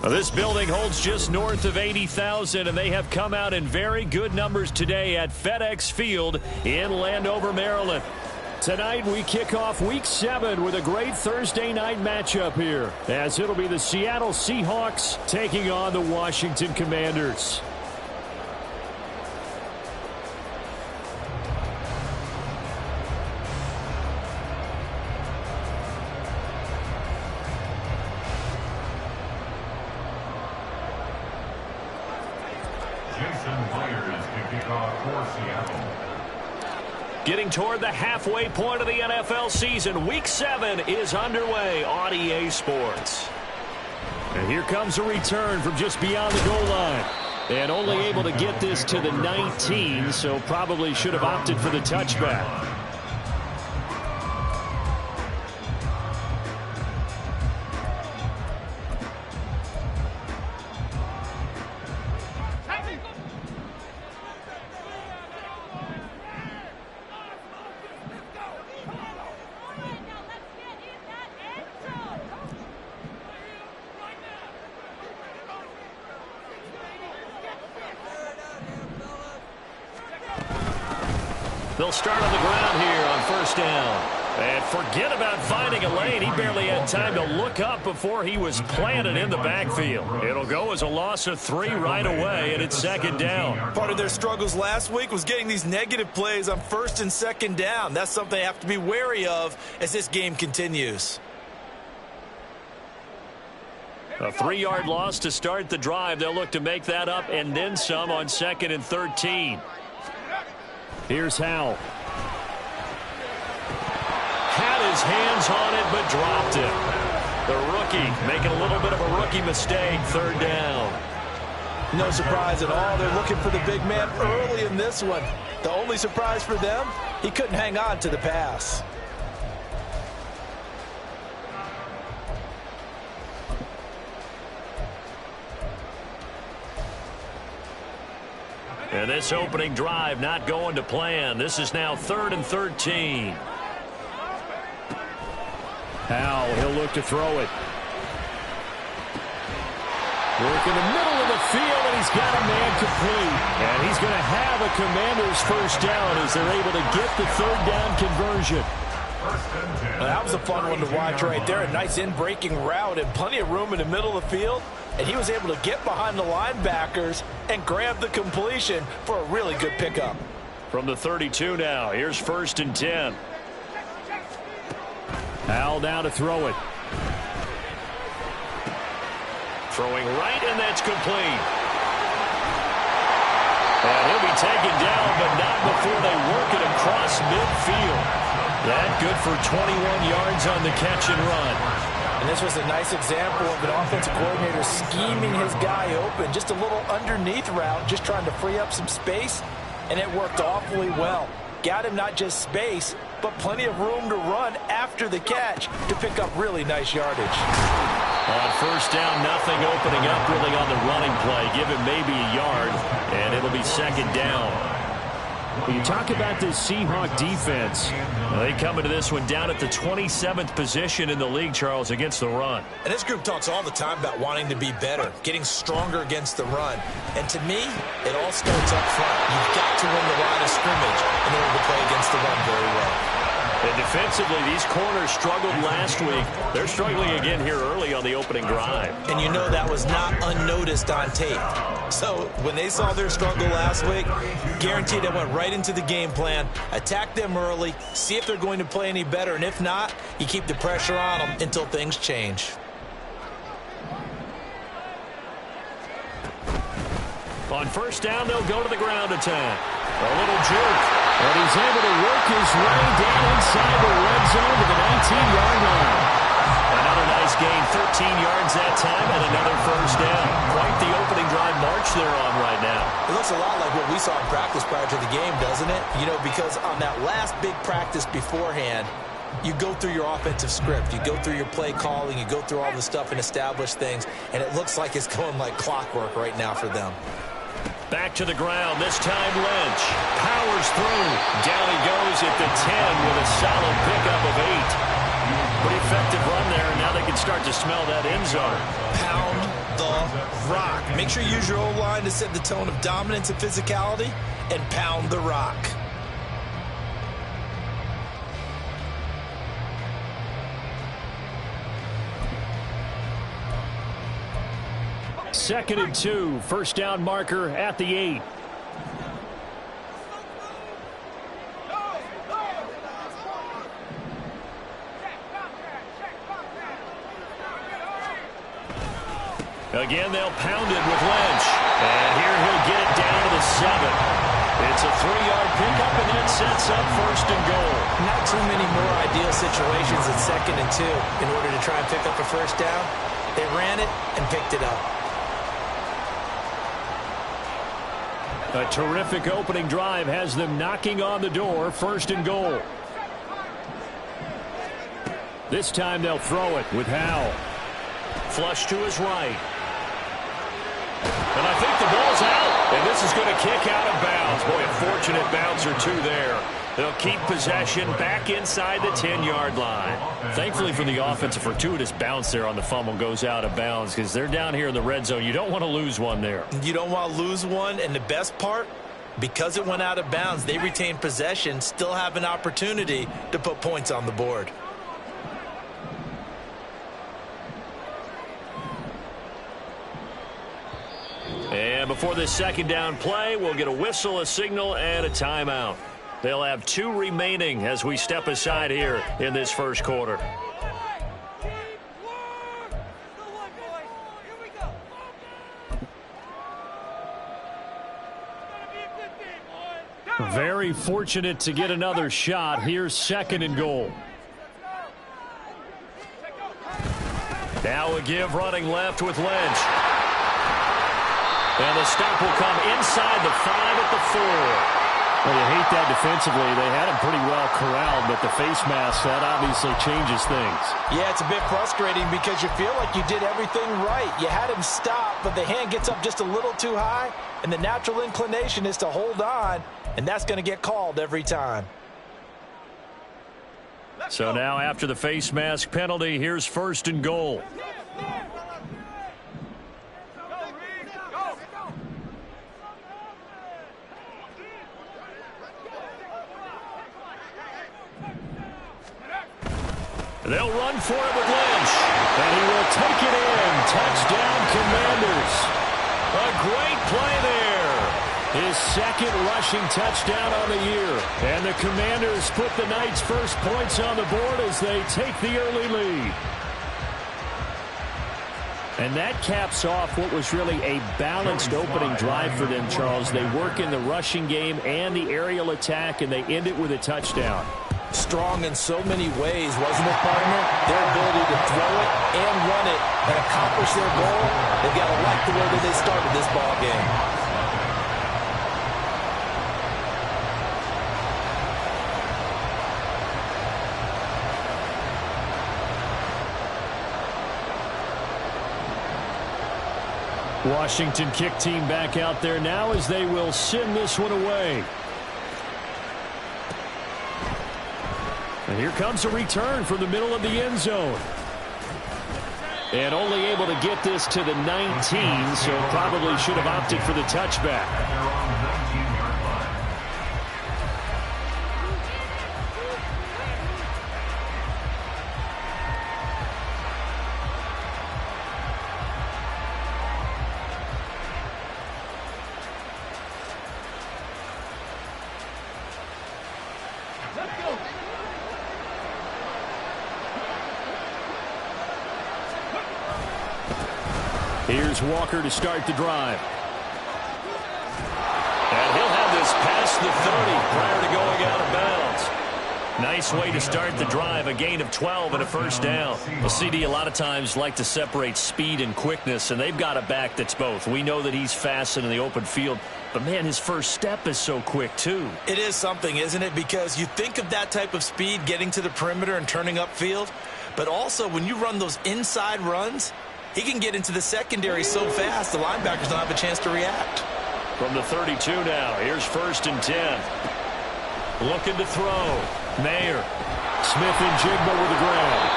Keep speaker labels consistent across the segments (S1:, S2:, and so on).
S1: Well, this building holds just north of 80,000, and they have come out in very good numbers today at FedEx Field in Landover, Maryland. Tonight we kick off Week 7 with a great Thursday night matchup here, as it'll be the Seattle Seahawks taking on the Washington Commanders. Getting toward the halfway point of the NFL season, Week 7 is underway on EA Sports. And here comes a return from just beyond the goal line. And only able to get this to the 19, so probably should have opted for the touchback. They'll start on the ground here on first down. And forget about finding a lane. He barely had time to look up before he was planted in the backfield. It'll go as a loss of 3 right away, and it's second down.
S2: Part of their struggles last week was getting these negative plays on first and second down. That's something they have to be wary of as this game continues.
S1: A 3-yard loss to start the drive. They'll look to make that up and then some on 2nd and 13. Here's Howell. Had his hands on it, but dropped it. The rookie making a little bit of a rookie mistake, third down.
S2: No surprise at all. They're looking for the big man early in this one. The only surprise for them, he couldn't hang on to the pass.
S1: And this opening drive not going to plan. This is now 3rd and 13. Howell, he'll look to throw it. Work in the middle of the field, and he's got a man complete. And he's going to have a Commander's first down as they're able to get the third down conversion.
S2: Well, that was a fun one to watch right there. A nice in-breaking route and plenty of room in the middle of the field. And he was able to get behind the linebackers and grab the completion for a really good pickup.
S1: From the 32 now, here's 1st and 10. Howell now to throw it. Throwing right, and that's complete. And he'll be taken down, but not before they work it across midfield. That good for 21 yards on the catch and run.
S2: And this was a nice example of an offensive coordinator scheming his guy open. Just a little underneath route, just trying to free up some space, and it worked awfully well. Got him not just space, but plenty of room to run after the catch to pick up really nice yardage.
S1: On first down, nothing opening up really on the running play. Give him maybe a yard, and it'll be second down. You talk about this Seahawk defense. Well, they come into this one down at the 27th position in the league, Charles, against the run.
S2: And this group talks all the time about wanting to be better, getting stronger against the run. And to me, it all starts up front. You've got to win the line of scrimmage in order to play against the run very well.
S1: And defensively, these corners struggled last week. They're struggling again here early on the opening drive.
S2: And you know that was not unnoticed on tape. So when they saw their struggle last week, guaranteed they went right into the game plan, attack them early, see if they're going to play any better. And if not, you keep the pressure on them until things change.
S1: On first down, they'll go to the ground attack. A little jerk, and he's able to work his way down inside the red zone to the 19-yard line. Another nice gain, 13 yards that time, and another first down. Quite the opening drive march they're on right now.
S2: It looks a lot like what we saw in practice prior to the game, doesn't it? You know, because on that last big practice beforehand, you go through your offensive script, you go through your play calling, you go through all the stuff and establish things, and it looks like it's going like clockwork right now for them.
S1: Back to the ground, this time Lynch. Powers through. Down he goes at the 10 with a solid pickup of 8. Pretty effective run there, and now they can start to smell that end zone.
S2: Pound the rock. Make sure you use your O-line to set the tone of dominance and physicality and pound the rock.
S1: Second and 2, first down marker at the 8. Again, they'll pound it with Lynch. And here he'll get it down to the 7. It's a 3-yard pickup, and that sets up first and goal.
S2: Not too many more ideal situations at second and 2 in order to try and pick up a first down. They ran it and picked it up.
S1: A terrific opening drive has them knocking on the door, first and goal. This time they'll throw it with Howell. Flush to his right. And I think the ball's out. And this is going to kick out of bounds. Boy, a fortunate bounce or two there. They'll keep possession back inside the 10-yard line. Thankfully for the offense, a fortuitous bounce there on the fumble goes out of bounds because they're down here in the red zone. You don't want to lose one there.
S2: You don't want to lose one, and the best part, because it went out of bounds, they retain possession, still have an opportunity to put points on the board.
S1: And before this second down play, we'll get a whistle, a signal, and a timeout. They'll have 2 remaining as we step aside here in this first quarter. Very fortunate to get another shot. Here's second and goal. Now a give running left with Lynch. And the stop will come inside the 5 at the 4. Well, you hate that defensively. They had him pretty well corralled, but the face mask, that obviously changes things.
S2: Yeah, it's a bit frustrating because you feel like you did everything right. You had him stop, but the hand gets up just a little too high, and the natural inclination is to hold on, and that's going to get called every time.
S1: So now after the face mask penalty, here's first and goal. They'll run for it with Lynch. And he will take it in. Touchdown, Commanders. A great play there. His second rushing touchdown on the year. And the Commanders put the Knights' first points on the board as they take the early lead. And that caps off what was really a balanced opening drive for them, Charles. They work in the rushing game and the aerial attack, and they end it with a touchdown.
S2: Strong in so many ways, wasn't it, partner? Their ability to throw it and run it and accomplish their goal, they've got to like the way that they started this ball game.
S1: Washington kick team back out there now as they will send this one away. And here comes a return from the middle of the end zone. And only able to get this to the 19, so probably should have opted for the touchback. Here's Walker to start the drive. And he'll have this past the 30 prior to going out of bounds. Nice way to start the drive, a gain of 12 and a first down. Well, CD a lot of times like to separate speed and quickness, and they've got a back that's both. We know that he's fast in the open field, but, man, his first step is so quick, too.
S2: It is something, isn't it? Because you think of that type of speed getting to the perimeter and turning upfield, but also when you run those inside runs, he can get into the secondary so fast the linebackers don't have a chance to react.
S1: From the 32 now, here's first and 10. Looking to throw. Mayer. Smith and Jigba with the ground.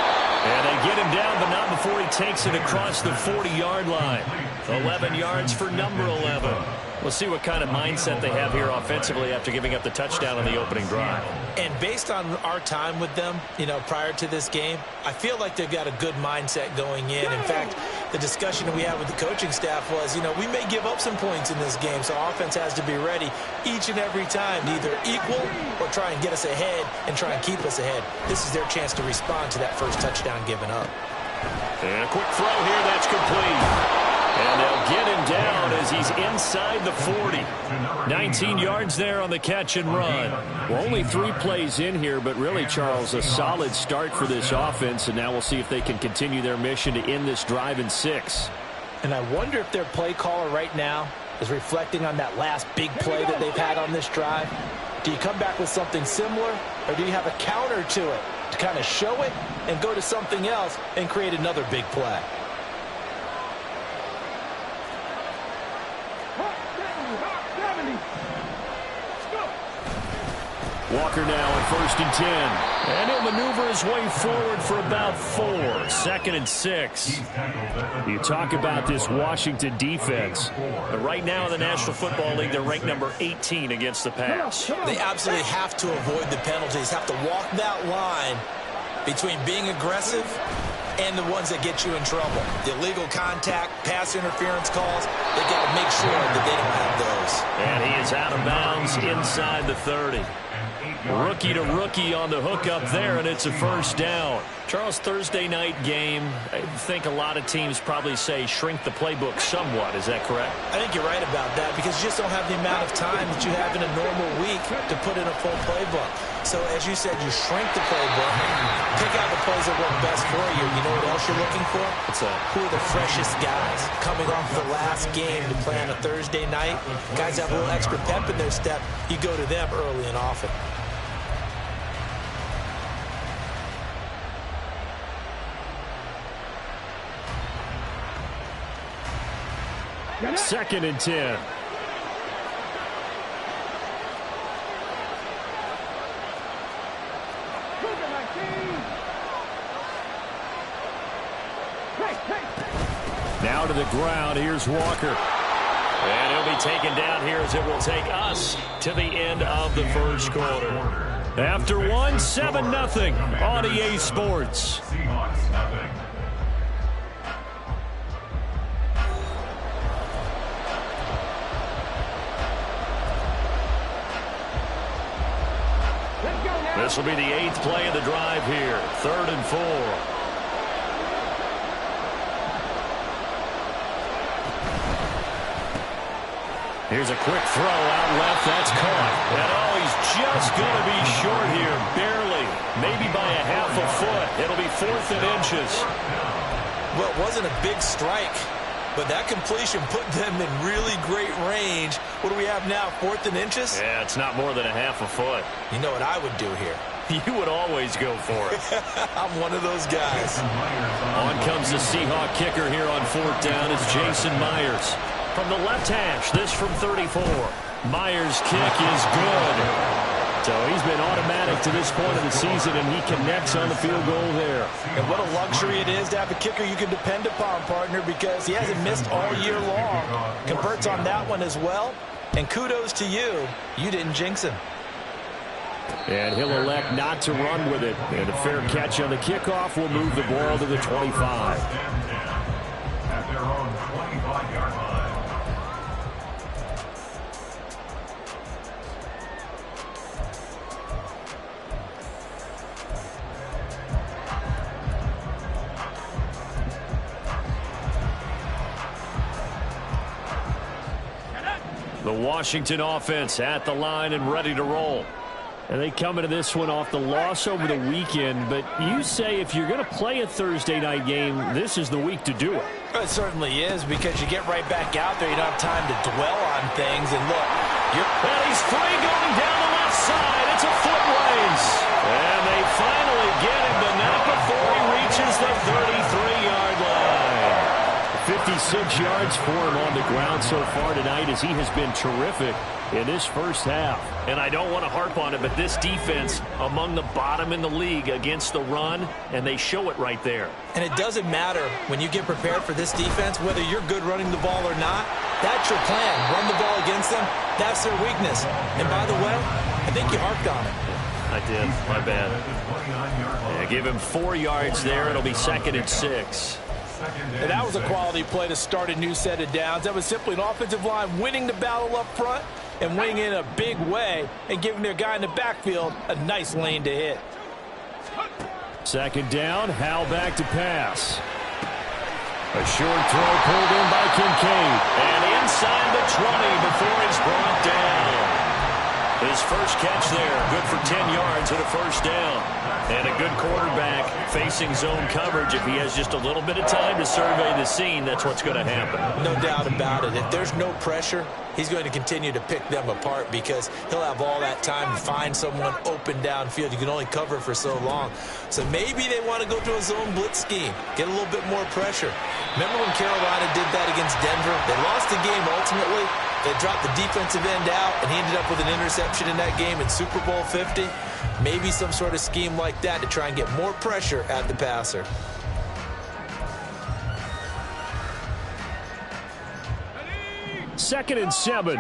S1: And they get him down, but not before he takes it across the 40-yard line. 11 yards for number 11. We'll see what kind of mindset they have here offensively after giving up the touchdown on the opening drive.
S2: And based on our time with them, prior to this game, I feel like they've got a good mindset going in. In fact, the discussion that we had with the coaching staff was, we may give up some points in this game, so offense has to be ready each and every time to either equal or try and get us ahead and try and keep us ahead. This is their chance to respond to that first touchdown given up.
S1: And a quick throw here, that's complete. And they'll get him down as he's inside the 40. 19 yards there on the catch and run. Well, only 3 plays in here, but really, Charles, a solid start for this offense. And now we'll see if they can continue their mission to end this drive in 6.
S2: And I wonder if their play caller right now is reflecting on that last big play that they've had on this drive. Do you come back with something similar, or do you have a counter to it to kind of show it and go to something else and create another big play?
S1: Walker now on 1st and 10. And he'll maneuver his way forward for about 4. 2nd and 6. You talk about this Washington defense. But right now in the National Football League, they're ranked number 18 against the pass.
S2: They absolutely have to avoid the penalties, have to walk that line between being aggressive and the ones that get you in trouble. The illegal contact, pass interference calls, they got to make sure that they don't have those.
S1: And he is out of bounds inside the 30. Rookie to rookie on the hook up there, and it's a first down. Charles, Thursday night game, I think a lot of teams probably say shrink the playbook somewhat. Is that correct?
S2: I think you're right about that because you just don't have the amount of time that you have in a normal week to put in a full playbook. So, as you said, you shrink the playbook, pick out the plays that work best for you. You know what else you're looking for? Who are the freshest guys coming off the last game to play on a Thursday night? Guys have a little extra pep in their step. You go to them early and often.
S1: 2nd and 10. Now to the ground. Here's Walker. And he'll be taken down here as it will take us to the end of the first quarter. After 1, 7-0 on EA Sports. This will be the 8th play of the drive here. 3rd and 4. Here's a quick throw out left. That's caught. And he's just going to be short here. Barely. Maybe by a half a foot. It'll be 4th and inches.
S2: Well, it wasn't a big strike, but that completion put them in really great range. What do we have now, 4th and inches?
S1: Yeah, it's not more than a half a foot.
S2: You know what I would do here?
S1: You would always go for it.
S2: I'm one of those guys.
S1: On comes the Seahawk kicker here on 4th down. It's Jason Myers. From the left hash, this from 34. Myers' kick is good. So he's been automatic to this point of the season, and he connects on the field goal there.
S2: And what a luxury it is to have a kicker you can depend upon, partner, because he hasn't missed all year long. Converts on that one as well. And kudos to you. You didn't jinx him.
S1: And he'll elect not to run with it. And a fair catch on the kickoff will move the ball to the 25. At their own 25-yard line. The Washington offense at the line and ready to roll. And they come into this one off the loss over the weekend. But you say if you're going to play a Thursday night game, this is the week to do it.
S2: It certainly is, because you get right back out there. You don't have time to dwell on things. And look,
S1: and he's free going down the left side. It's a foot race. And they finally get him, but not before he reaches the 33-yard line. 56 yards for him on the ground so far tonight, as he has been terrific. in this first half. And I don't want to harp on it, but this defense among the bottom in the league against the run, and they show it right there.
S2: And it doesn't matter when you get prepared for this defense, whether you're good running the ball or not. That's your plan. Run the ball against them. That's their weakness. And by the way, I think you harped on it.
S1: I did. My bad. Yeah, give him 4 yards there. It'll be 2nd and 6.
S2: And that was a quality play to start a new set of downs. That was simply an offensive line winning the battle up front and winning in a big way and giving their guy in the backfield a nice lane to hit.
S1: 2nd down, Howell back to pass. A short throw pulled in by Kincaid. And inside the 20 before he's brought down. His first catch there, good for 10 yards and a first down. And a good quarterback facing zone coverage. If he has just a little bit of time to survey the scene, that's what's going to happen.
S2: No doubt about it. If there's no pressure, he's going to continue to pick them apart because he'll have all that time to find someone open downfield. You can only cover for so long. So maybe they want to go to a zone blitz scheme, get a little bit more pressure. Remember when Carolina did that against Denver? They lost the game ultimately. They dropped the defensive end out, and he ended up with an interception in that game in Super Bowl 50. Maybe some sort of scheme like that to try and get more pressure at the passer.
S1: Second and 7.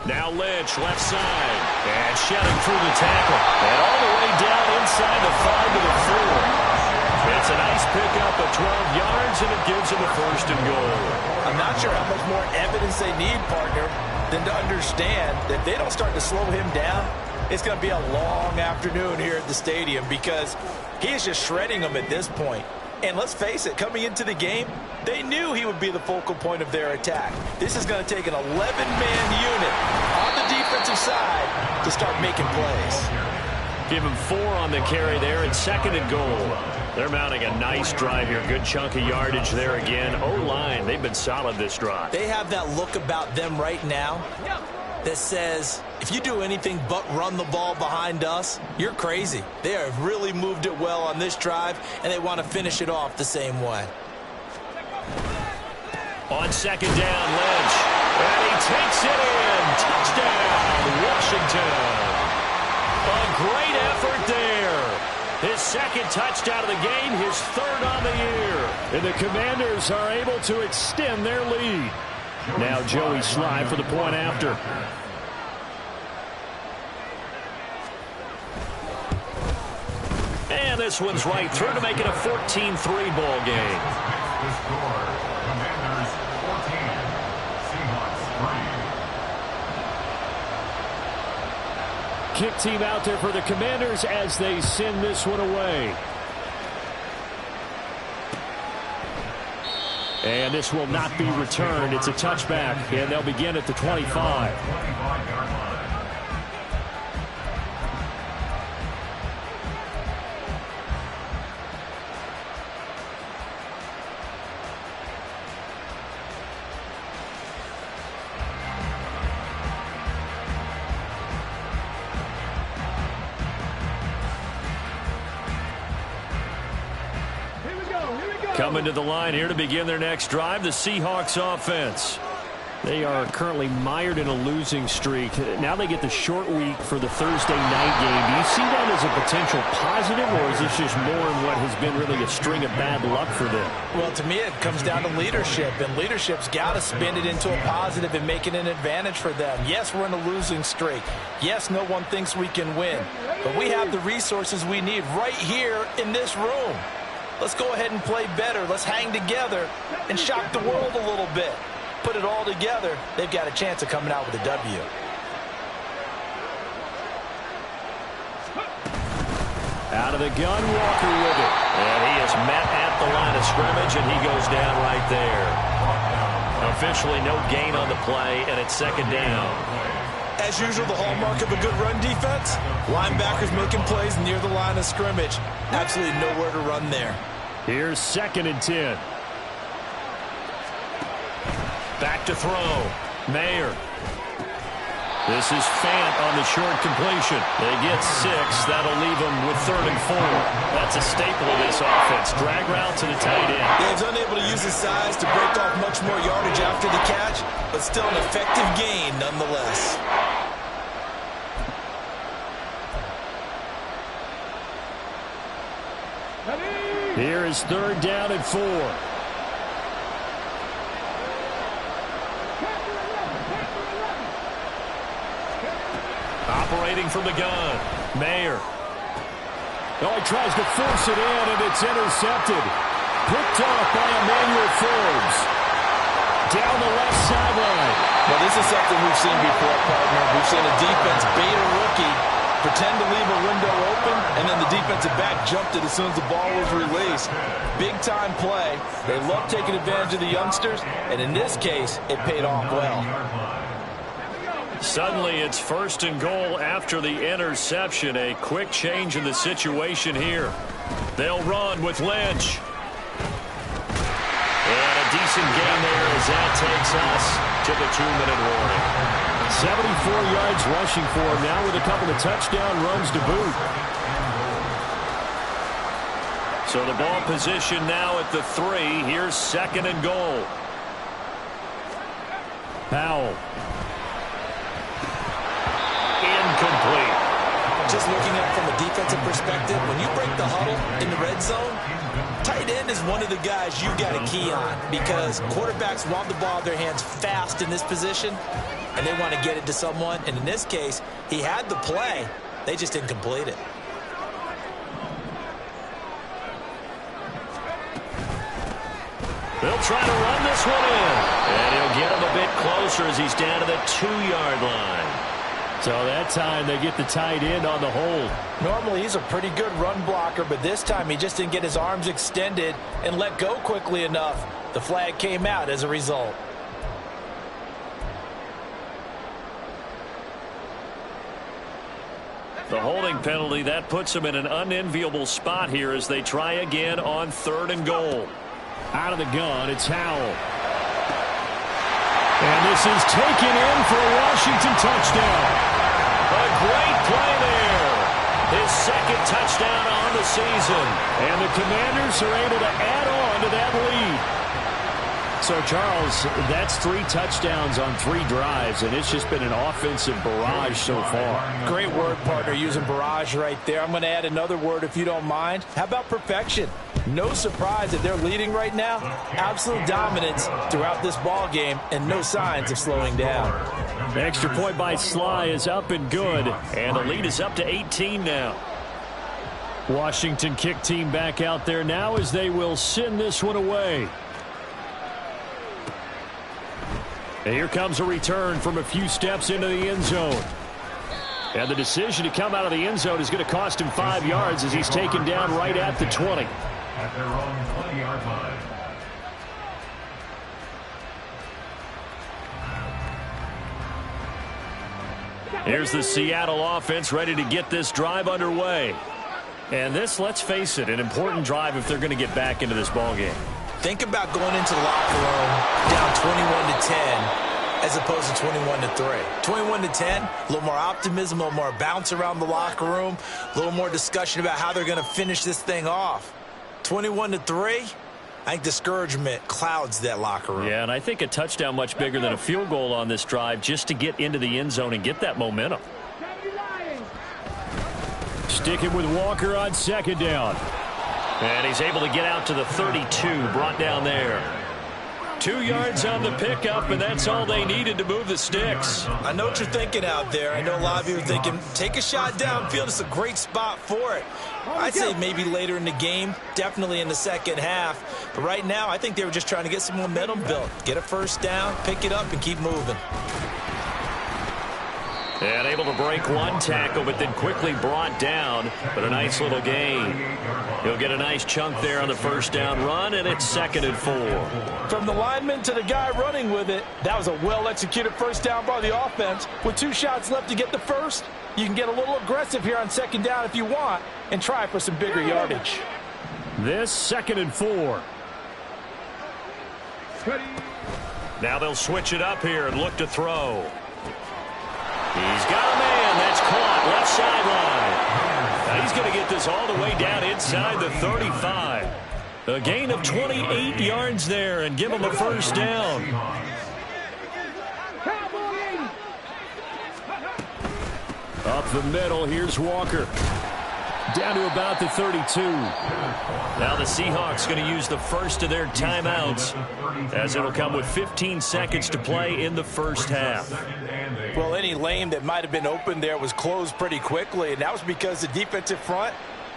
S1: Now Lynch, left side. And shedding through the tackle. And all the way down inside the 5 to the 4. It's a nice pickup of 12 yards, and it gives them a 1st and goal.
S2: I'm not sure how much more evidence they need, partner, than to understand that if they don't start to slow him down, it's going to be a long afternoon here at the stadium because he is just shredding them at this point. And let's face it, coming into the game, they knew he would be the focal point of their attack. This is going to take an 11-man unit on the defensive side to start making plays.
S1: Give him 4 on the carry there, and 2nd and goal. They're mounting a nice drive here. Good chunk of yardage there again. O-line, they've been solid this drive.
S2: They have that look about them right now that says, if you do anything but run the ball behind us, you're crazy. They have really moved it well on this drive, and they want to finish it off the same way.
S1: On 2nd down, Lynch. And he takes it in. Touchdown, Washington. A great effort there. His 2nd touchdown of the game, his 3rd on the year. And the Commanders are able to extend their lead. Now Joey Sly for the point after. And this one's right through to make it a 14-3 ball game.
S3: Commanders 14, Seahawks 3.
S1: Kick team out there for the Commanders as they send this one away. And this will not be returned. It's a touchback, and they'll begin at the 25. Coming to the line here to begin their next drive, the Seahawks offense. They are currently mired in a losing streak. Now they get the short week for the Thursday night game. Do you see that as a potential positive, or is this just more in what has been really a string of bad luck for them?
S2: Well, to me, it comes down to leadership, and leadership's got to spin it into a positive and make it an advantage for them. Yes, we're in a losing streak. Yes, no one thinks we can win, but we have the resources we need right here in this room. Let's go ahead and play better. Let's hang together and shock the world a little bit. Put it all together, they've got a chance of coming out with a W.
S1: Out of the gun, Walker with it. And he is met at the line of scrimmage, and he goes down right there. Officially no gain on the play, and it's 2nd down.
S2: As usual, the hallmark of a good run defense, linebackers making plays near the line of scrimmage. Absolutely nowhere to run there.
S1: Here's 2nd and 10. Back to throw. Mayer. This is Fant on the short completion. They get 6. That'll leave them with 3rd and 4. That's a staple of this offense. Drag route to the tight end.
S2: Yeah, he's unable to use his size to break off much more yardage after the catch, but still an effective gain nonetheless.
S1: Here is 3rd down and 4. Operating from the gun, Mayer. Oh, he tries to force it in, and it's intercepted. Picked off by Emmanuel Forbes. Down the left sideline.
S2: Well, this is something we've seen before, partner. We've seen a defense bait a rookie, pretend to leave a window open, and then the defensive back jumped it as soon as the ball was released. Big-time play. They love taking advantage of the youngsters, and in this case, it paid off well.
S1: Suddenly, it's 1st and goal after the interception. A quick change in the situation here. They'll run with Lynch. And a decent gain there as that takes us to the 2-minute warning. 74 yards rushing for him now with a couple of touchdown runs to boot. So the ball position now at the 3. Here's 2nd and goal. Powell. Incomplete.
S2: Just looking at it from a defensive perspective, when you break the huddle in the red zone, tight end is one of the guys you got to key on because quarterbacks want the ball in their hands fast in this position, and they want to get it to someone. And in this case, he had the play. They just didn't complete it.
S1: They'll try to run this one in. And he'll get him a bit closer as he's down to the 2-yard line. So that time they get the tight end on the hold.
S2: Normally he's a pretty good run blocker, but this time he just didn't get his arms extended and let go quickly enough. The flag came out as a result.
S1: The holding penalty, that puts him in an unenviable spot here as they try again on 3rd and goal. Out of the gun, it's Howell. And this is taken in for a Washington touchdown. A great play there. His 2nd touchdown on the season. And the Commanders are able to add on to that lead. So, Charles, that's 3 touchdowns on 3 drives, and it's just been an offensive barrage so far.
S2: Great word, partner, using barrage right there. I'm going to add another word if you don't mind. How about perfection? No surprise that they're leading right now. Absolute dominance throughout this ball game and no signs of slowing down.
S1: The extra point by Sly is up and good, and the lead is up to 18 now. Washington kick team back out there now as they will send this one away. And here comes a return from a few steps into the end zone. And the decision to come out of the end zone is going to cost him 5 yards as he's taken down right at the 20.
S3: At their own 20-yard line.
S1: Here's the Seattle offense ready to get this drive underway. And this, let's face it, an important drive if they're going to get back into this ballgame.
S2: Think about going into the locker room down 21-10 as opposed to 21-3. 21-10, a little more optimism, a little more bounce around the locker room, a little more discussion about how they're going to finish this thing off. 21-3, I think discouragement clouds that locker room.
S1: Yeah, and I think a touchdown much bigger than a field goal on this drive just to get into the end zone and get that momentum. Sticking with Walker on 2nd down. And he's able to get out to the 32, brought down there. 2 yards on the pickup, and that's all they needed to move the sticks.
S2: I know what you're thinking out there. I know a lot of you are thinking, take a shot downfield. It's a great spot for it. I'd say maybe later in the game, definitely in the second half. But right now, I think they were just trying to get some momentum built. Get a first down, pick it up, and keep moving.
S1: And able to break one tackle, but then quickly brought down. But a nice little gain. He'll get a nice chunk there on the first down run, and it's 2nd and 4.
S2: From the lineman to the guy running with it, that was a well-executed first down by the offense. With 2 shots left to get the first, you can get a little aggressive here on 2nd down if you want and try for some bigger yardage.
S1: This 2nd and 4. Now they'll switch it up here and look to throw. He's got a man. That's caught left sideline. Now he's going to get this all the way down inside the 35. A gain of 28 yards there and give him a first down. Up the middle, here's Walker. Down to about the 32. Now the Seahawks going to use the first of their timeouts, as it'll come with 15 seconds to play in the first half.
S2: Well, any lane that might have been open there was closed pretty quickly, and that was because the defensive front,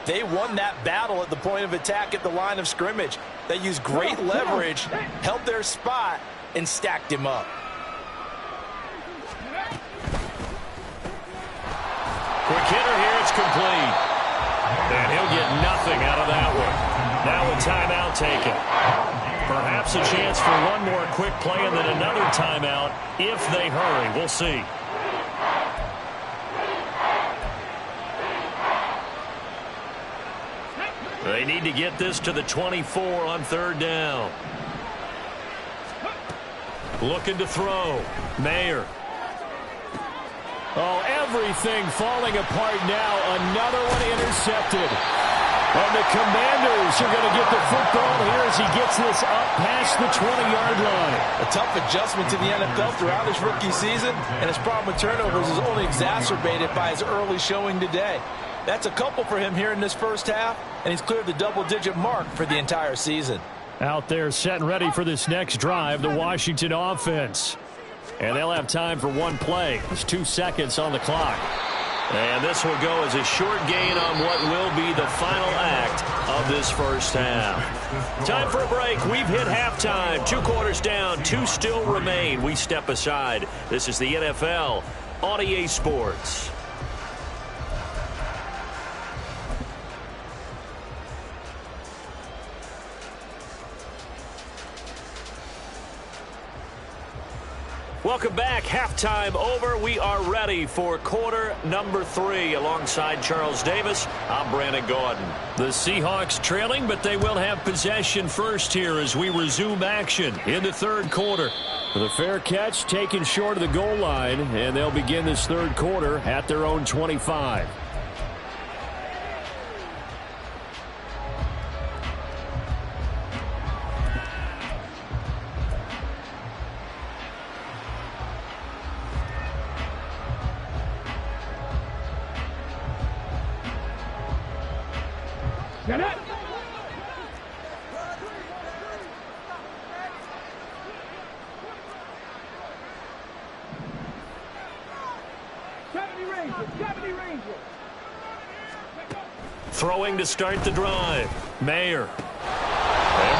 S2: they won that battle at the point of attack at the line of scrimmage. They used great leverage, held their spot, and stacked him up.
S1: Quick hitter here, it's complete. And he'll get nothing out of that one. Now a timeout taken. Perhaps a chance for one more quick play and then another timeout if they hurry. We'll see. They need to get this to the 24 on third down. Looking to throw. Mayer. Oh, everything falling apart now. Another one intercepted. And the Commanders are going to get the football here as he gets this up past the 20-yard line.
S2: A tough adjustment to the NFL throughout his rookie season, and his problem with turnovers is only exacerbated by his early showing today. That's a couple for him here in this first half, and he's cleared the double-digit mark for the entire season.
S1: Out there set and ready for this next drive, the Washington offense. And they'll have time for one play. There's 2 seconds on the clock. And this will go as a short gain on what will be the final act of this first half. Time for a break. We've hit halftime. 2 quarters down. 2 still remain. We step aside. This is the NFL on EA Sports. Welcome back. Halftime over. We are ready for quarter number 3. Alongside Charles Davis, I'm Brandon Gordon. The Seahawks trailing, but they will have possession first here as we resume action in the third quarter. The fair catch taken short of the goal line, and they'll begin this third quarter at their own 25.
S4: Get it!
S1: Throwing to start the drive. Mayer. And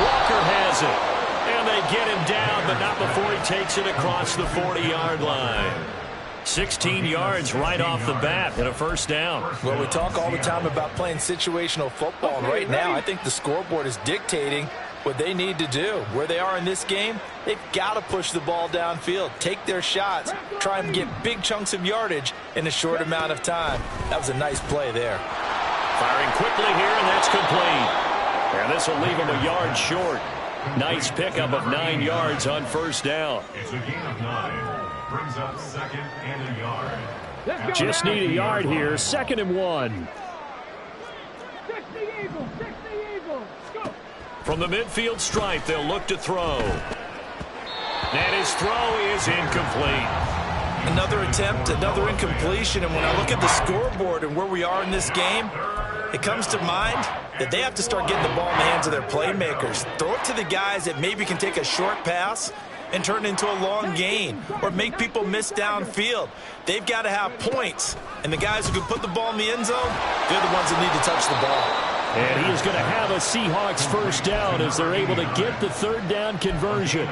S1: Walker has it. And they get him down, but not before he takes it across the 40-yard line. 16 yards right off the bat and a first down.
S2: Well, we talk all the time about playing situational football, and right now I think the scoreboard is dictating what they need to do. Where they are in this game, they've got to push the ball downfield, take their shots, try and get big chunks of yardage in a short amount of time. That was a nice play there.
S1: Firing quickly here, and that's complete. And this will leave him a yard short. Nice pickup of 9 yards on first down.
S3: It's a gain of 9. Brings up second and a yard.
S1: Just need a yard here. 2nd and 1. From the midfield stripe, they'll look to throw. And his throw is incomplete.
S2: Another attempt, another incompletion, and when I look at the scoreboard and where we are in this game, it comes to mind that they have to start getting the ball in the hands of their playmakers. Throw it to the guys that maybe can take a short pass and turn it into a long gain or make people miss downfield. They've got to have points, and the guys who can put the ball in the end zone, they're the ones that need to touch the ball.
S1: And he is going to have a Seahawks first down as they're able to get the third down conversion.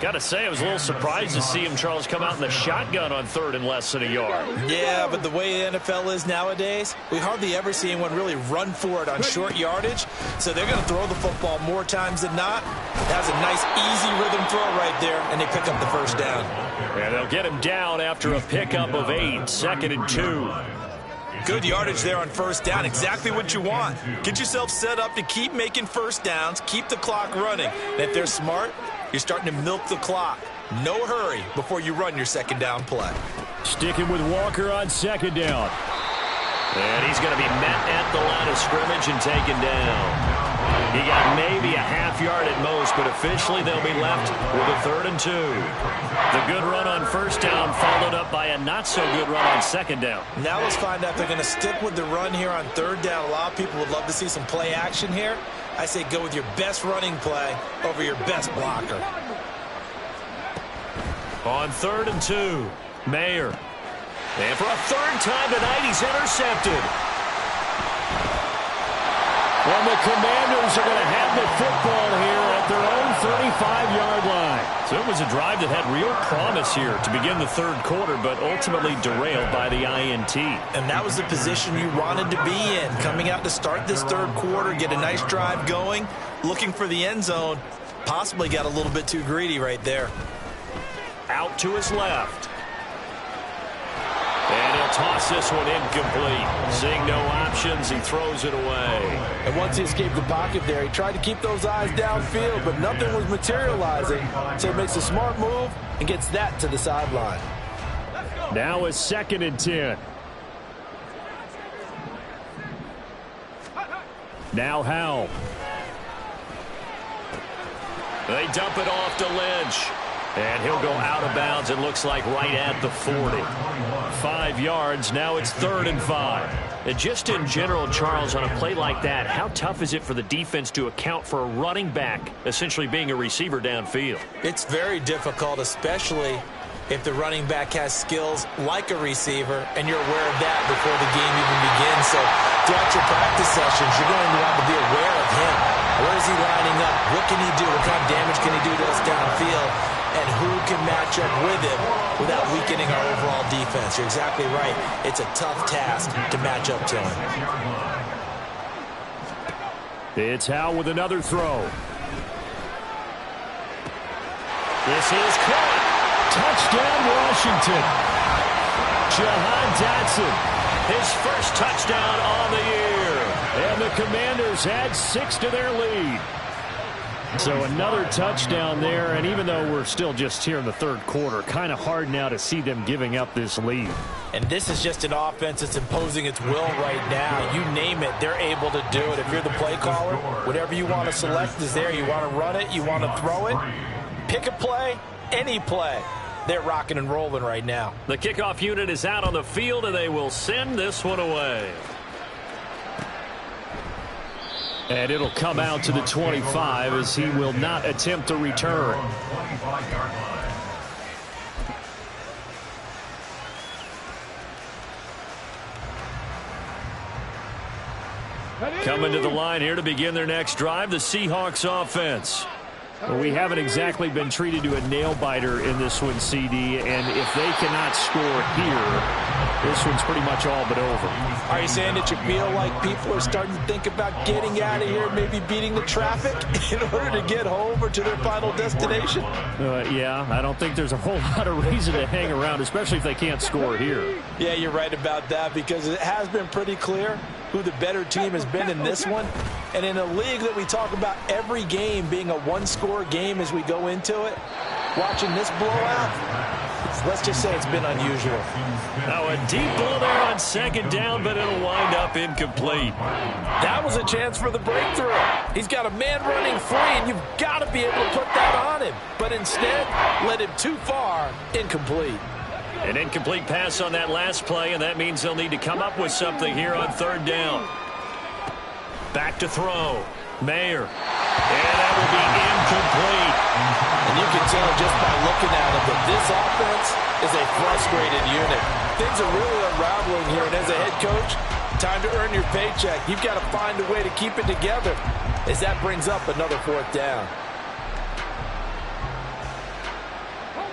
S1: Got to say, I was a little surprised to see him, Charles, come out in the shotgun on 3rd and less than a yard.
S2: Yeah, but the way the NFL is nowadays, we hardly ever see anyone really run for it on short yardage. So they're going to throw the football more times than not. It has a nice, easy rhythm throw right there, and they pick up the first down.
S1: And they'll get him down after a pickup of 8, 2nd and 2.
S2: Good yardage there on first down. Exactly what you want. Get yourself set up to keep making first downs, keep the clock running. And if they're smart, you're starting to milk the clock. No hurry before you run your second down play.
S1: Sticking with Walker on second down. And he's going to be met at the line of scrimmage and taken down. He got maybe a half yard at most, but officially they'll be left with a 3rd and 2. The good run on first down followed up by a not-so-good run on second down.
S2: Now let's find out if they're going to stick with the run here on 3rd down. A lot of people would love to see some play action here. I say go with your best running play over your best blocker.
S1: On 3rd and 2, Mayer. And for a 3rd time tonight, he's intercepted. Well, the Commanders are going to have the football here at their own 35-yard line. So it was a drive that had real promise here to begin the 3rd quarter, but ultimately derailed by the INT.
S2: And that was the position you wanted to be in. Coming out to start this 3rd quarter, get a nice drive going, looking for the end zone. Possibly got a little bit too greedy right there.
S1: Out to his left. And he'll toss this one incomplete. Seeing no options, he throws it away.
S2: And once he escaped the pocket there, he tried to keep those eyes downfield, but nothing was materializing. So he makes a smart move and gets that to the sideline.
S1: Now it's 2nd and 10. Now Howell. They dump it off to Lynch. And he'll go out of bounds, it looks like, right at the 40. 5 yards, now it's 3rd and 5. And just in general, Charles, on a play like that, how tough is it for the defense to account for a running back essentially being a receiver downfield?
S2: It's very difficult, especially if the running back has skills like a receiver, and you're aware of that before the game even begins. So throughout your practice sessions, you're going to have to be aware of him. Where is he lining up? What can he do? What kind of damage can he do to us downfield? And who can match up with him without weakening our overall defense? You're exactly right. It's a tough task to match up to him.
S1: It's Howell with another throw. This is caught. Touchdown, Washington. Jahan Dotson, his first touchdown on the year. And the Commanders add 6 to their lead. So another touchdown there, and even though we're still just here in the 3rd quarter, kind of hard now to see them giving up this lead.
S2: And this is just an offense that's imposing its will right now. You name it, they're able to do it. If you're the play caller, whatever you want to select is there. You want to run it, you want to throw it, pick a play, any play. They're rocking and rolling right now.
S1: The kickoff unit is out on the field, and they will send this one away. And it'll come out to the 25 as he will not attempt a return. Coming to the line here to begin their next drive, the Seahawks offense. Well, we haven't exactly been treated to a nail-biter in this one, CD, and if they cannot score here, this one's pretty much all but over.
S2: Are you saying that you feel like people are starting to think about getting out of here, maybe beating the traffic in order to get home or to their final destination?
S1: Yeah, I don't think there's a whole lot of reason to hang around, especially if they can't score here.
S2: Yeah, you're right about that, because it has been pretty clear who the better team has been in this one. And in a league that we talk about every game being a one-score game as we go into it, watching this blowout, let's just say it's been unusual.
S1: Now a deep ball there on second down, but it'll wind up incomplete.
S2: That was a chance for the breakthrough. He's got a man running free, and you've got to be able to put that on him. But instead, led him too far, incomplete.
S1: An incomplete pass on that last play, and that means they'll need to come up with something here on third down. Back to throw. Mayer. And that will be incomplete.
S2: And you can tell just by looking at it that this offense is a frustrated unit. Things are really unraveling here, and as a head coach, time to earn your paycheck. You've got to find a way to keep it together as that brings up another fourth down.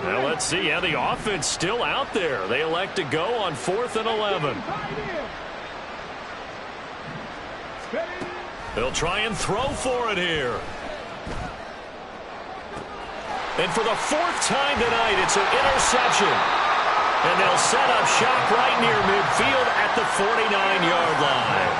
S1: Well, let's see. Yeah, the offense still out there. They elect to go on 4th and 11. They'll try and throw for it here. And for the 4th time tonight, it's an interception. And they'll set up shop right near midfield at the 49-yard line.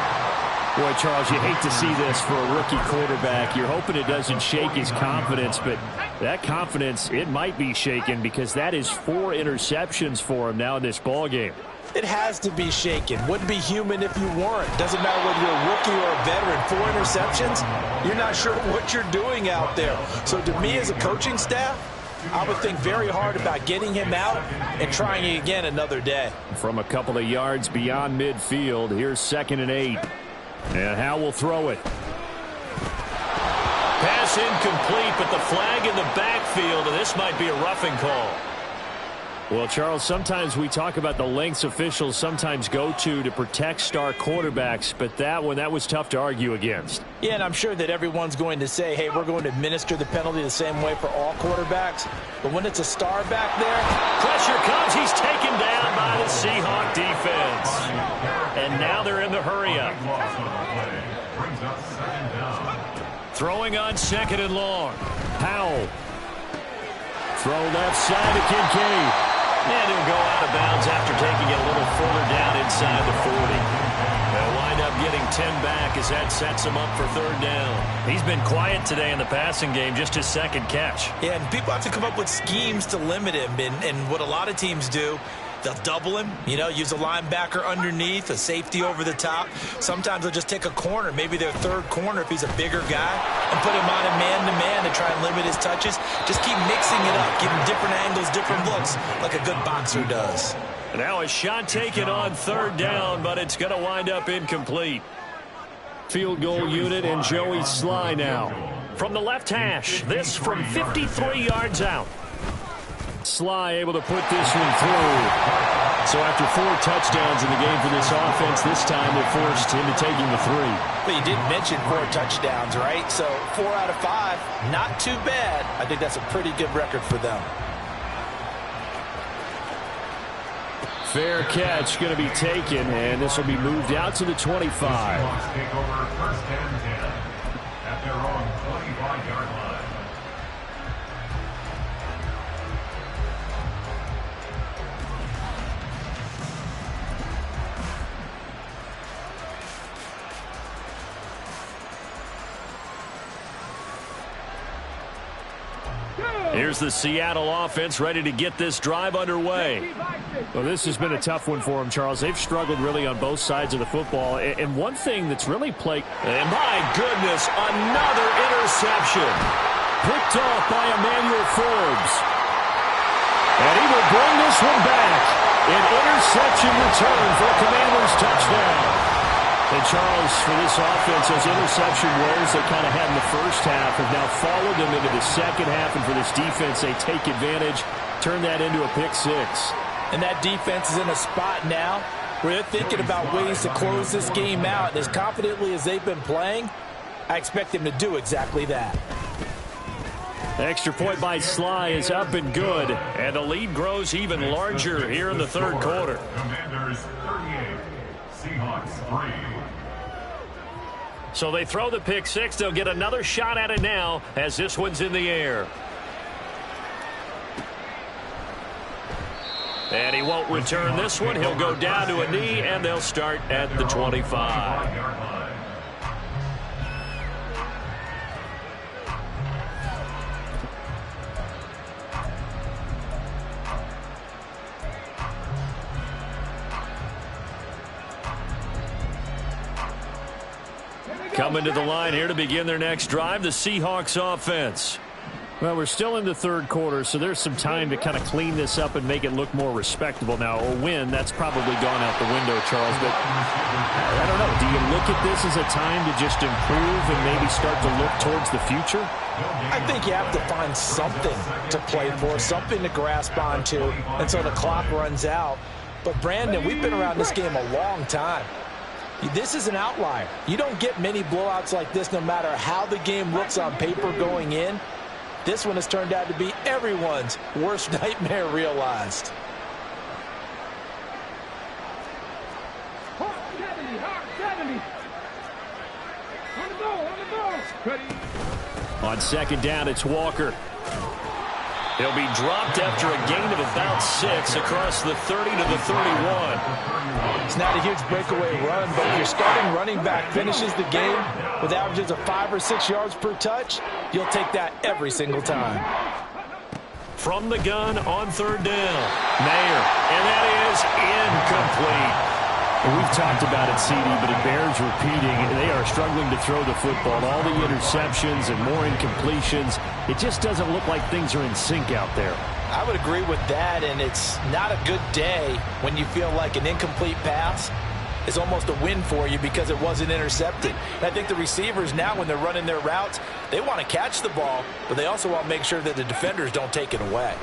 S1: Boy, Charles, you hate to see this for a rookie quarterback. You're hoping it doesn't shake his confidence, but that confidence, it might be shaken because that is 4 interceptions for him now in this ballgame.
S2: It has to be shaken. Wouldn't be human if you weren't. Doesn't matter whether you're a rookie or a veteran. 4 interceptions, you're not sure what you're doing out there. So to me as a coaching staff, I would think very hard about getting him out and trying it again another day.
S1: From a couple of yards beyond midfield, here's 2nd and 8. And Howe will throw it. Pass incomplete, but the flag in the backfield, and this might be a roughing call. Well, Charles, sometimes we talk about the lengths officials sometimes go to protect star quarterbacks, but that one, that was tough to argue against.
S2: Yeah, and I'm sure that everyone's going to say, hey, we're going to administer the penalty the same way for all quarterbacks. But when it's a star back there,
S1: pressure comes. He's taken down by the Seahawk defense. And now they're in the hurry-up. Throwing on 2nd and long. Powell. Throw left side to Kincaid. And he'll go out of bounds after taking it a little further down inside the 40. They'll wind up getting 10 back as that sets him up for 3rd down. He's been quiet today in the passing game, just his 2nd catch.
S2: Yeah, and people have to come up with schemes to limit him. And what a lot of teams do, they'll double him, use a linebacker underneath, a safety over the top. Sometimes they'll just take a corner, maybe their 3rd corner if he's a bigger guy, and put him on a man-to-man to try and limit his touches. Just keep mixing it up, give him different angles, different looks, like a good boxer does.
S1: And now a shot taken on 3rd down, but it's going to wind up incomplete. Field goal unit and Joey Sly now. From the left hash, this from 53 yards out. Sly able to put this one through. So after 4 touchdowns in the game for this offense, this time they're forced into taking the 3.
S2: But you did mention 4 touchdowns, right? So 4 out of 5, not too bad. I think that's a pretty good record for them.
S1: Fair catch going to be taken, and this will be moved out to the 25.
S3: Take over 1st and 10 at their own 25-yard line.
S1: Here's the Seattle offense ready to get this drive underway. Well, this has been a tough one for them, Charles. They've struggled really on both sides of the football. And one thing that's really plagued... And my goodness, another interception. Picked off by Emmanuel Forbes. And he will bring this one back. An interception return for a Commanders touchdown. And Charles, for this offense, those interception woes they kind of had in the first half have now followed them into the second half. And for this defense, they take advantage, turn that into a pick 6.
S2: And that defense is in a spot now where they're thinking about ways to close this game out. And as confidently as they've been playing, I expect them to do exactly that.
S1: Extra point by Sly is up and good. And the lead grows even larger here in the 3rd quarter.
S3: Commanders 38, Seahawks 3.
S1: So they throw the pick 6. They'll get another shot at it now as this one's in the air. And he won't return this one. He'll go down to a knee, and they'll start at the 25. Coming to the line here to begin their next drive, the Seahawks offense. Well, we're still in the 3rd quarter, so there's some time to kind of clean this up and make it look more respectable. Now, a win, that's probably gone out the window, Charles, but I don't know. Do you look at this as a time to just improve and maybe start to look towards the future?
S2: I think you have to find something to play for, something to grasp onto until the clock runs out. But, Brandon, we've been around this game a long time. This is an outlier. You don't get many blowouts like this no matter how the game looks on paper going in. This one has turned out to be everyone's worst nightmare realized.
S1: On 2nd down, it's Walker. He'll be dropped after a gain of about 6 across the 30 to the 31.
S2: It's not a huge breakaway run, but if your starting running back finishes the game with averages of 5 or 6 yards per touch, you'll take that every single time.
S1: From the gun on 3rd down, Mayer, and that is incomplete.
S4: We've talked about it, CD, but it bears repeating. They are struggling to throw the football. All the interceptions and more incompletions. It just doesn't look like things are in sync out there.
S2: I would agree with that, and it's not a good day when you feel like an incomplete pass is almost a win for you because it wasn't intercepted. And I think the receivers now, when they're running their routes, they want to catch the ball, but they also want to make sure that the defenders don't take it away.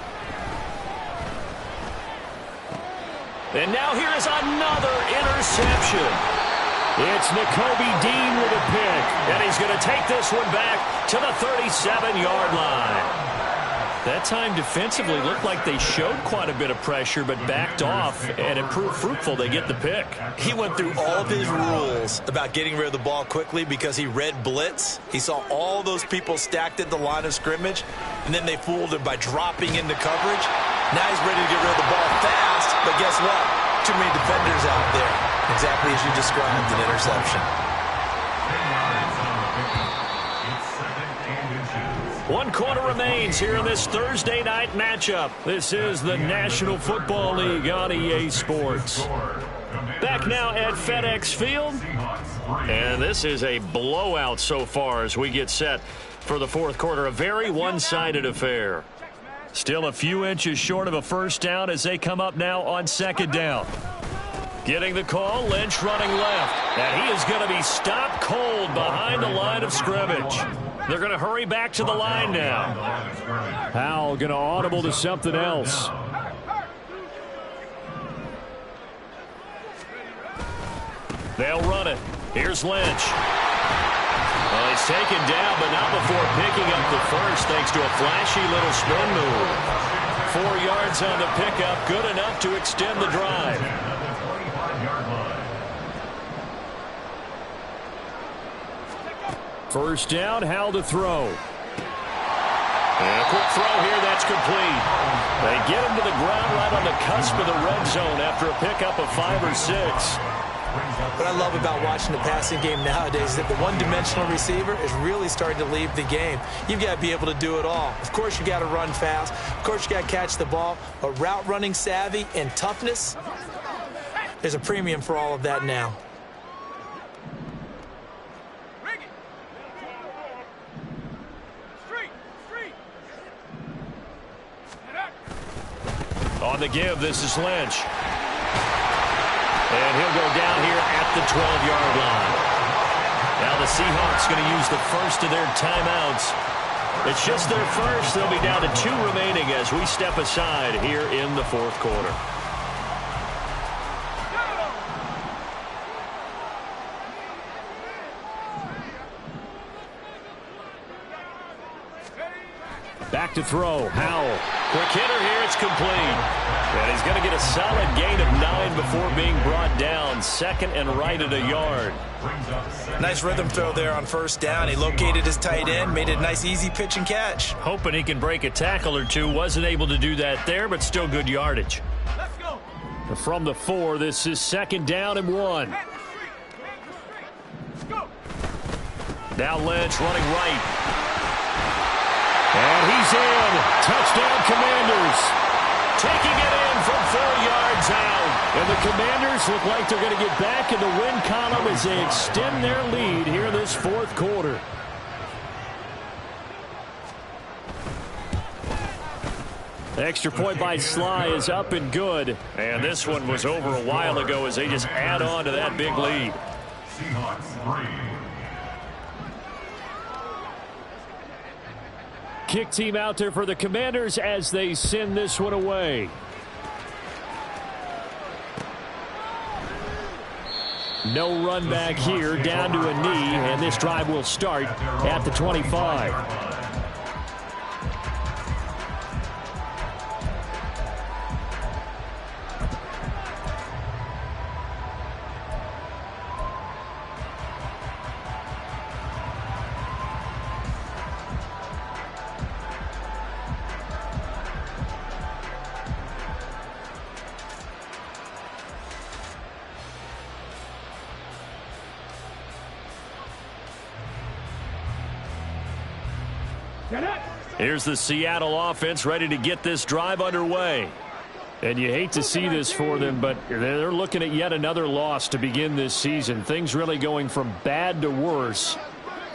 S1: And now here is another interception. It's Nakobe Dean with a pick, and he's going to take this one back to the 37-yard line. That time defensively looked like they showed quite a bit of pressure but backed off, and it proved fruitful. They get the pick.
S5: He went through all of his rules about getting rid of the ball quickly because he read blitz. He saw all those people stacked at the line of scrimmage, and then they fooled him by dropping into coverage. Now he's ready to get rid of the ball fast, but guess what? Too many defenders out there. Exactly as you described, an interception.
S1: 1 quarter remains here in this Thursday night matchup. This is the National Football League on EA Sports. Back now at FedEx Field. And this is a blowout so far as we get set for the 4th quarter. A very one-sided affair. Still a few inches short of a first down as they come up now on 2nd down. Getting the call, Lynch running left. And he is going to be stopped cold behind the line of scrimmage. They're going to hurry back to the line now. Howell going to audible to something else. They'll run it. Here's Lynch. Well, he's taken down, but not before picking up the first thanks to a flashy little spin move. 4 yards on the pickup, good enough to extend the drive. First down, Howell to throw. And a quick throw here, that's complete. They get him to the ground right on the cusp of the red zone after a pickup of 5 or 6.
S2: What I love about watching the passing game nowadays is that the one-dimensional receiver is really starting to leave the game. You've got to be able to do it all. Of course, you got to run fast. Of course, you got to catch the ball. But route running savvy and toughness, there's a premium for all of that now.
S1: On the give, this is Lynch. And he'll go down here at the 12-yard line. Now the Seahawks going to use the first of their timeouts. It's just their first. They'll be down to 2 remaining as we step aside here in the 4th quarter. Back to throw, Howell. Quick hitter here, it's complete. And he's going to get a solid gain of 9 before being brought down. 2nd and right at a yard.
S5: Nice rhythm throw there on first down. He located his tight end, made it a nice easy pitch and catch.
S1: Hoping he can break a tackle or two. Wasn't able to do that there, but still good yardage.
S6: Let's go.
S1: From the 4, this is 2nd down and 1. Now Lynch running right. And he's in. Touchdown, Commanders. Taking it in from 4 yards out. And the Commanders look like they're going to get back in the win column as they extend their lead here in this 4th quarter. The extra point by Sly is up and good. And this one was over a while ago as they just add on to that big lead.
S3: Seahawks 3.
S1: Kick team out there for the Commanders as they send this one away. No run back here, down to a knee, and this drive will start at the 25. Here's the Seattle offense ready to get this drive underway. And you hate to see this for them, but they're looking at yet another loss to begin this season. Things really going from bad to worse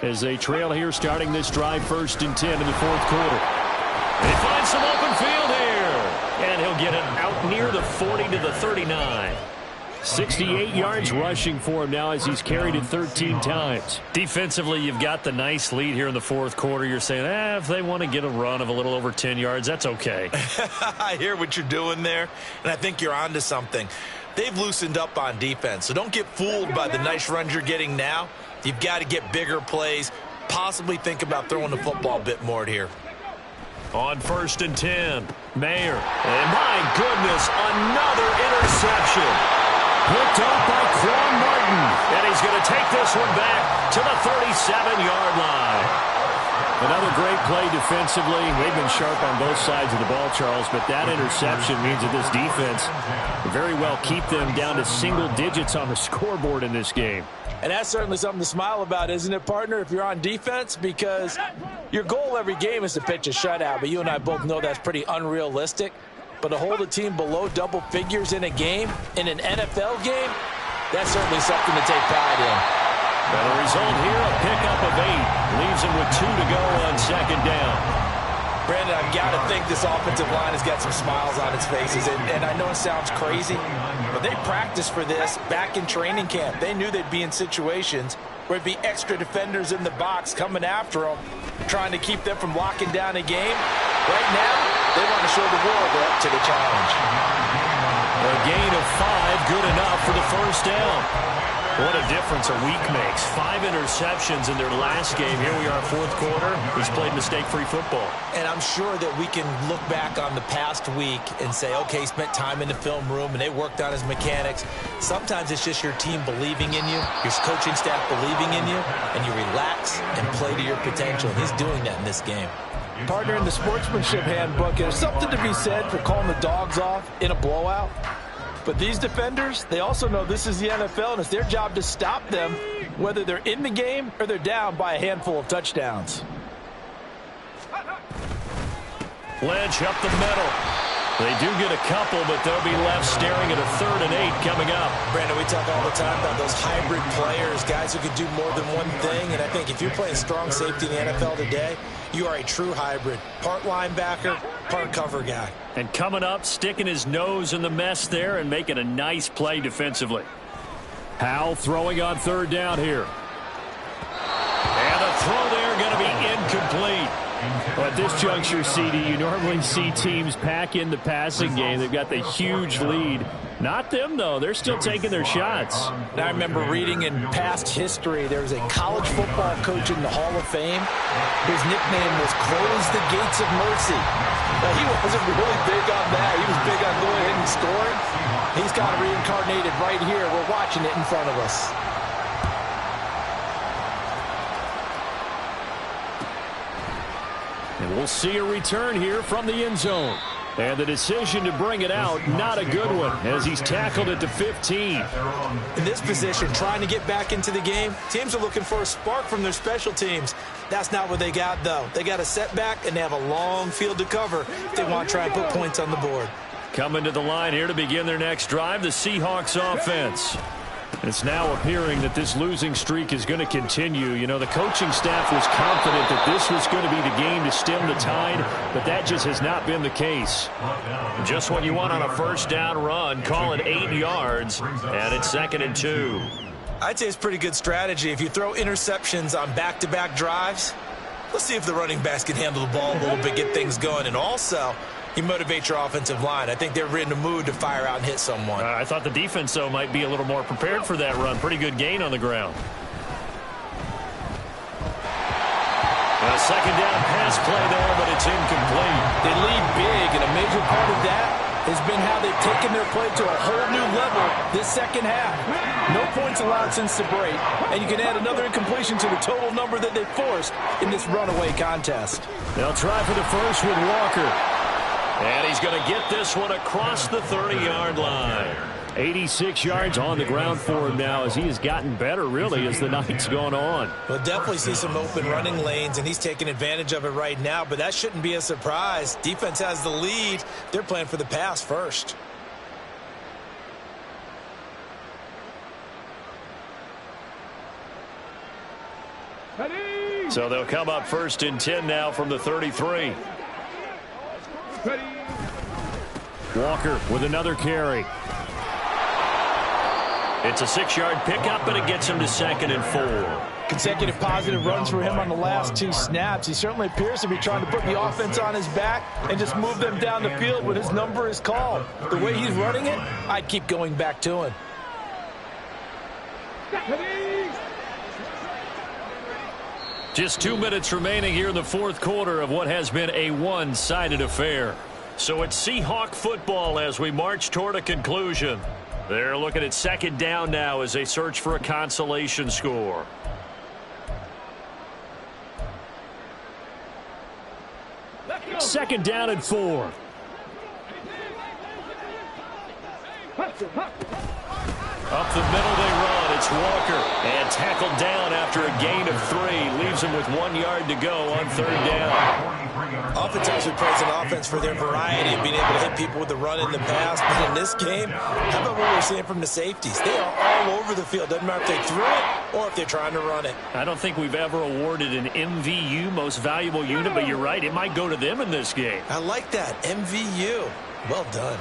S1: as they trail here starting this drive 1st and 10 in the 4th quarter. He finds some open field here. And he'll get it out near the 40 to the 39. 68 yards rushing for him now as he's carried it 13 times. Defensively, you've got the nice lead here in the 4th quarter. You're saying, if they want to get a run of a little over 10 yards, that's okay.
S5: I hear what you're doing there, and I think you're onto something. They've loosened up on defense, so don't get fooled by the nice runs you're getting now. You've got to get bigger plays, possibly think about throwing the football a bit more here.
S1: On 1st and 10, Mayer. And my goodness, another interception. Picked up by Quan Martin. And he's going to take this one back to the 37-yard line. Another great play defensively. They've been sharp on both sides of the ball, Charles, but that interception means that this defense will very well keep them down to single digits on the scoreboard in this game.
S2: And that's certainly something to smile about, isn't it, partner, if you're on defense? Because your goal every game is to pitch a shutout, but you and I both know that's pretty unrealistic. But to hold a team below double figures in a game, in an NFL game, that's certainly something to take pride in.
S1: And the result here, a pickup of 8. Leaves him with 2 to go on 2nd down.
S2: Brandon, I've got to think this offensive line has got some smiles on its faces. And I know it sounds crazy, but they practiced for this back in training camp. They knew they'd be in situations where it'd be extra defenders in the box coming after them, trying to keep them from locking down a game. Right now, they want to show the world they're up to the challenge.
S1: A gain of 5, good enough for the 1st down. What a difference a week makes. 5 interceptions in their last game. Here we are, 4th quarter. He's played mistake-free football.
S5: And I'm sure that we can look back on the past week and say, okay, he spent time in the film room and they worked on his mechanics. Sometimes it's just your team believing in you, your coaching staff believing in you, and you relax and play to your potential. And he's doing that in this game.
S2: Partner, in the sportsmanship handbook, there's something to be said for calling the dogs off in a blowout. But these defenders, they also know this is the NFL, and it's their job to stop them, whether they're in the game or they're down by a handful of touchdowns.
S1: Lynch up the middle. They do get a couple, but they'll be left staring at a 3rd and 8 coming up.
S5: Brandon, we talk all the time about those hybrid players, guys who can do more than one thing. And I think if you're playing strong safety in the NFL today, you are a true hybrid. Part linebacker, part cover guy.
S1: And coming up, sticking his nose in the mess there and making a nice play defensively. Howell throwing on 3rd down here. And the throw there going to be incomplete. Well, at this juncture, CD, you normally see teams pack in the passing game. They've got the huge lead. Not them, though. They're still taking their shots.
S2: And I remember reading in past history, there was a college football coach in the Hall of Fame. His nickname was Close the Gates of Mercy. Now, he wasn't really big on that. He was big on going ahead and scoring. He's kind of reincarnated right here. We're watching it in front of us.
S1: And we'll see a return here from the end zone. And the decision to bring it out, not a good one, as he's tackled at the 15.
S5: In this position, trying to get back into the game, teams are looking for a spark from their special teams. That's not what they got, though. They got a setback, and they have a long field to cover if they want to try and put points on the board.
S1: Coming to the line here to begin their next drive, the Seahawks offense. It's now appearing that this losing streak is going to continue. You know, the coaching staff was confident that this was going to be the game to stem the tide, but that just has not been the case. Just what you want on a 1st down run, call it 8 yards, and it's 2nd and 2.
S5: I'd say it's pretty good strategy. If you throw interceptions on back-to-back drives, let's see if the running backs can handle the ball a little bit, get things going, and also you motivate your offensive line. I think they're in the mood to fire out and hit someone.
S1: I thought the defense, though, might be a little more prepared for that run. Pretty good gain on the ground. A 2nd down pass play there, but it's incomplete.
S2: They lead big, and a major part of that has been how they've taken their play to a whole new level this 2nd half. No points allowed since the break, and you can add another incompletion to the total number that they forced in this runaway contest.
S1: They'll try for the first with Walker. And he's going to get this one across the 30-yard line. 86 yards on the ground for him now as he has gotten better, really, as the night's gone on.
S5: We'll definitely see some open running lanes, and he's taking advantage of it right now, but that shouldn't be a surprise. Defense has the lead. They're playing for the pass first.
S1: So they'll come up 1st and 10 now from the 33. Walker with another carry. It's a 6-yard pickup, but it gets him to 2nd and 4.
S2: Consecutive positive runs for him on the last 2 snaps. He certainly appears to be trying to put the offense on his back and just move them down the field when his number is called. The way he's running it, I'd keep going back to him.
S1: Just 2 minutes remaining here in the 4th quarter of what has been a one-sided affair. So it's Seahawk football as we march toward a conclusion. They're looking at 2nd down now as they search for a consolation score. Second down and 4. Up the middle they run. It's Walker. And tackled down after a gain of 3. Leaves him with 1 yard to go on 3rd down.
S5: Offense actually plays an offense for their variety of being able to hit people with the run in the pass. But in this game, how about what we're seeing from the safeties? They are all over the field. Doesn't matter if they threw it or if they're trying to run it.
S1: I don't think we've ever awarded an MVU, most valuable unit, but you're right. It might go to them in this game.
S5: I like that. MVU. Well done.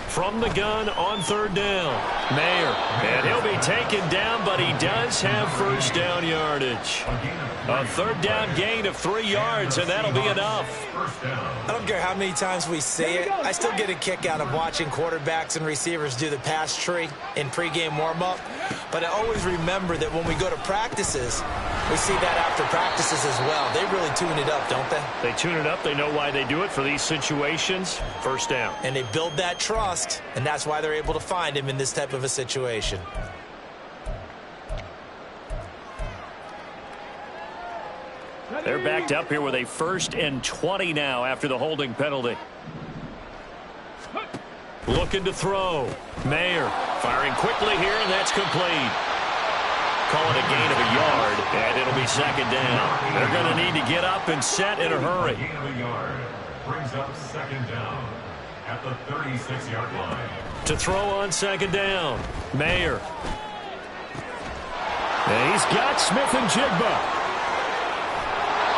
S1: From the gun on 3rd down, Mayer. And he'll be taken down, but he does have 1st down yardage. A 3rd down gain of 3 yards, and that'll be enough.
S5: I don't care how many times we say it. I still get a kick out of watching quarterbacks and receivers do the pass tree in pregame warm-up. But I always remember that when we go to practices, we see that after practices as well. They really tune it up, don't they?
S1: They tune it up. They know why they do it for these situations. 1st down.
S5: And they build that trust, and that's why they're able to find him in this type of a situation.
S1: They're backed up here with a 1st and 20 now after the holding penalty. Looking to throw. Mayer firing quickly here, and that's complete. Call it a gain of a yard, and it'll be 2nd down. They're going to need to get up and set in a hurry.
S3: Gain of a yard brings up 2nd down at the 36-yard line.
S1: To throw on 2nd down, Mayer. And he's got Smith and Jigba.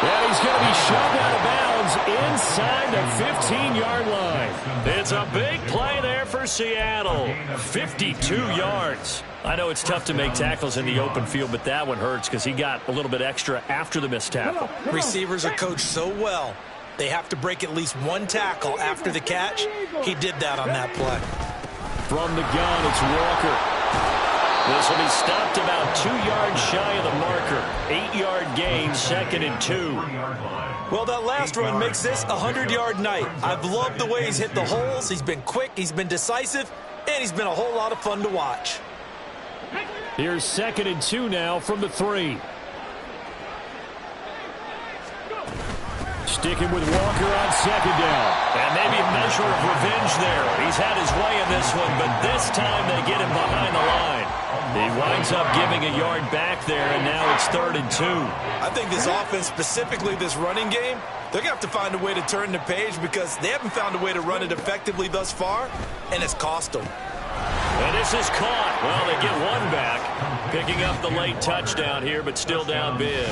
S1: And he's going to be shoved out of bounds inside the 15-yard line. It's a big play there for Seattle. 52 yards. I know it's tough to make tackles in the open field, but that one hurts because he got a little bit extra after the missed tackle.
S5: Receivers are coached so well, they have to break at least 1 tackle after the catch. He did that on that play.
S1: From the gun, it's Walker. This will be stopped about 2 yards shy of the marker. 8-yard gain, 2nd and 2.
S5: Well, that last run makes this a 100-yard night. I've loved the way he's hit the holes. He's been quick, he's been decisive, and he's been a whole lot of fun to watch.
S1: Here's 2nd and 2 now from the 3. Sticking with Walker on 2nd down. And maybe a measure of revenge there. He's had his way in this one, but this time they get him behind the line. He winds up giving a yard back there, and now it's 3rd and 2.
S5: I think this offense, specifically this running game, they're going to have to find a way to turn the page because they haven't found a way to run it effectively thus far, and it's cost them.
S1: And this is caught. Well, they get one back, picking up the late touchdown here, but still down big.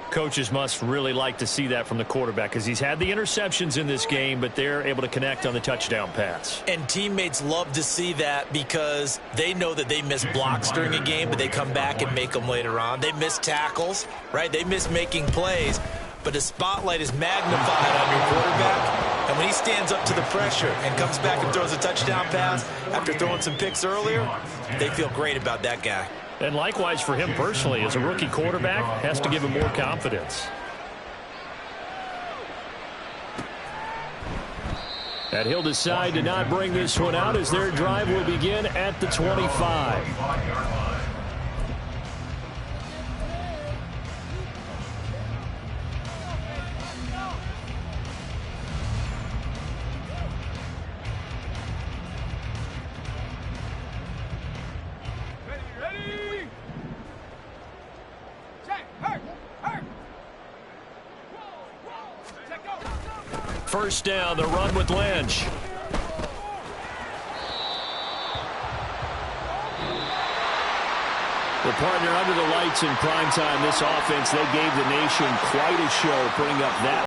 S1: Coaches must really like to see that from the quarterback because he's had the interceptions in this game, but they're able to connect on the touchdown pass.
S5: And teammates love to see that because they know that they miss blocks during a game, but they come back and make them later on. They miss tackles, right? They miss making plays, but the spotlight is magnified on your quarterback. And when he stands up to the pressure and comes back and throws a touchdown pass after throwing some picks earlier, they feel great about that guy.
S1: And likewise for him personally, as a rookie quarterback, has to give him more confidence. And he'll decide to not bring this one out as their drive will begin at the 25. first down. The run with Lynch. The partner under the lights in primetime, this offense, they gave the nation quite a show, putting up that